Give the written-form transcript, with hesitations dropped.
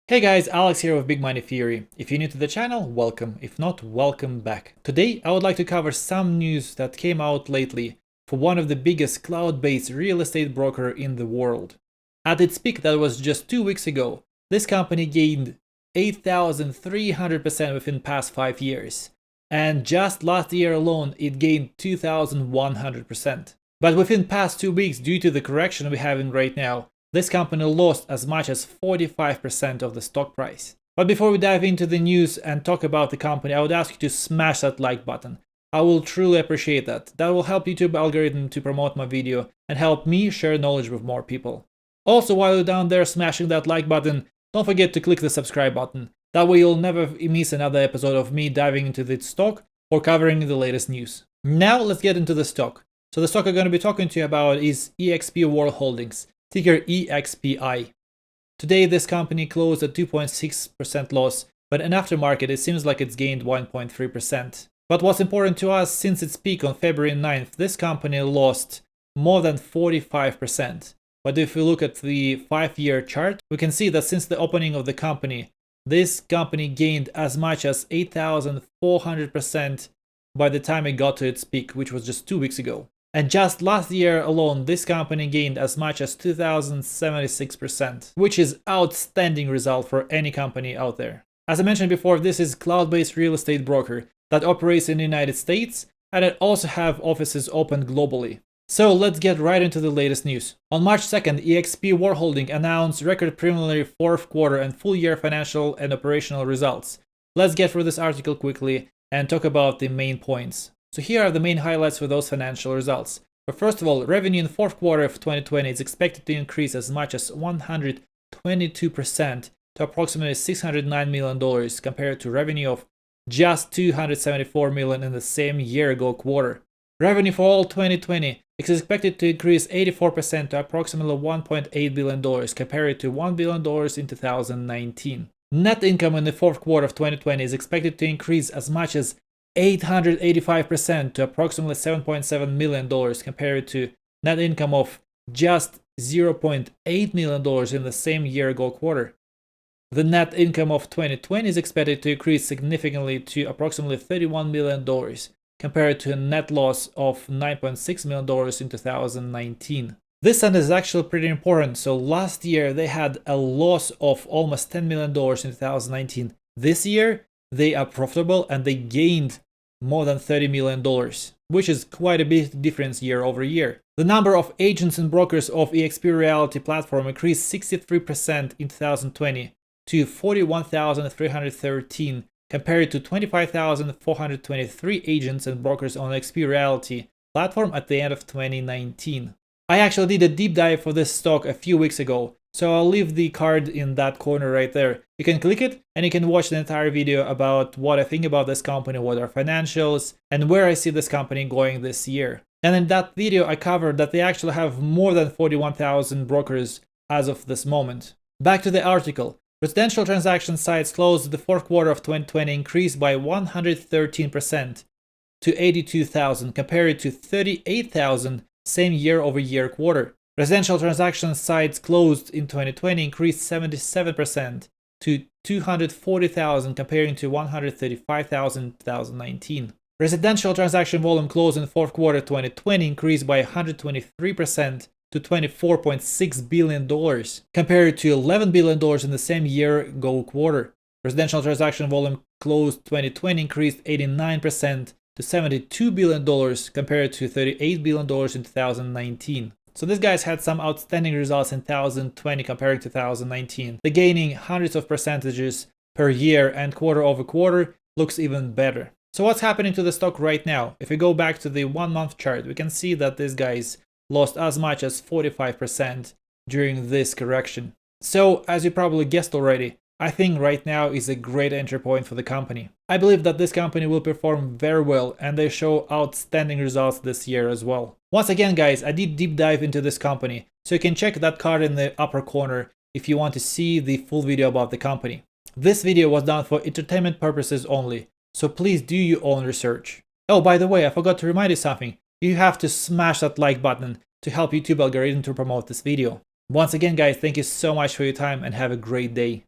Hey guys, Alex here with Big Money Theory. If you're new to the channel, welcome. If not, welcome back. Today, I would like to cover some news that came out lately for one of the biggest cloud-based real estate broker in the world. At its peak, that was just 2 weeks ago, this company gained 8,300% within past 5 years. And just last year alone, it gained 2,100%. But within past 2 weeks, due to the correction we're having right now, this company lost as much as 45% of the stock price. But before we dive into the news and talk about the company, I would ask you to smash that like button. I will truly appreciate that. That will help YouTube algorithm to promote my video and help me share knowledge with more people. Also, while you're down there smashing that like button, don't forget to click the subscribe button. That way you'll never miss another episode of me diving into the stock or covering the latest news. Now let's get into the stock. So the stock I'm going to be talking to you about is eXp World Holdings, ticker EXPI. Today this company closed at 2.6% loss, but in aftermarket it seems like it's gained 1.3%. But what's important to us, since its peak on February 9th, this company lost more than 45%. But if we look at the 5-year chart, we can see that since the opening of the company, this company gained as much as 8,400% by the time it got to its peak, which was just 2 weeks ago. And just last year alone, this company gained as much as 2,076%, which is outstanding result for any company out there. As I mentioned before, this is cloud-based real estate broker that operates in the United States, and it also have offices open globally. So let's get right into the latest news. On March 2nd, eXp World Holdings announced record preliminary 4th quarter and full year financial and operational results. Let's get through this article quickly and talk about the main points. So here are the main highlights for those financial results. But first of all, revenue in the 4th quarter of 2020 is expected to increase as much as 122% to approximately $609 million compared to revenue of just $274 million in the same year-ago quarter. Revenue for all 2020 is expected to increase 84% to approximately $1.8 billion compared to $1 billion in 2019. Net income in the 4th quarter of 2020 is expected to increase as much as 885% to approximately $7.7 million compared to net income of just $0.8 million in the same year-ago quarter. The net income of 2020 is expected to increase significantly to approximately $31 million compared to a net loss of $9.6 million in 2019. This sentence is actually pretty important. So last year they had a loss of almost $10 million in 2019. This year they are profitable and they gained more than $30 million, which is quite a big difference year over year. The number of agents and brokers of eXp Realty platform increased 63% in 2020 to 41,313 compared to 25,423 agents and brokers on eXp Realty platform at the end of 2019. I actually did a deep dive for this stock a few weeks ago, so I'll leave the card in that corner right there. You can click it and you can watch the entire video about what I think about this company, what are financials, and where I see this company going this year. And in that video I covered that they actually have more than 41,000 brokers as of this moment. Back to the article. Residential transaction sites closed the 4th quarter of 2020 increased by 113% to 82,000 compared to 38,000 same year-over-year quarter. Residential transaction sites closed in 2020 increased 77% to 240,000 comparing to 135,000 in 2019. Residential transaction volume closed in the 4th quarter 2020 increased by 123% to $24.6 billion compared to $11 billion in the same year-ago quarter. Residential transaction volume closed 2020 increased 89% to $72 billion compared to $38 billion in 2019. So these guys had some outstanding results in 2020 compared to 2019. The gaining hundreds of percentages per year and quarter over quarter looks even better. So what's happening to the stock right now? If we go back to the 1-month chart, we can see that these guys lost as much as 45% during this correction. So as you probably guessed already, I think right now is a great entry point for the company. I believe that this company will perform very well and they show outstanding results this year as well. Once again guys, I did deep dive into this company, so you can check that card in the upper corner if you want to see the full video about the company. This video was done for entertainment purposes only, so please do your own research. Oh, by the way, I forgot to remind you something. You have to smash that like button to help YouTube algorithm to promote this video. Once again guys, thank you so much for your time and have a great day.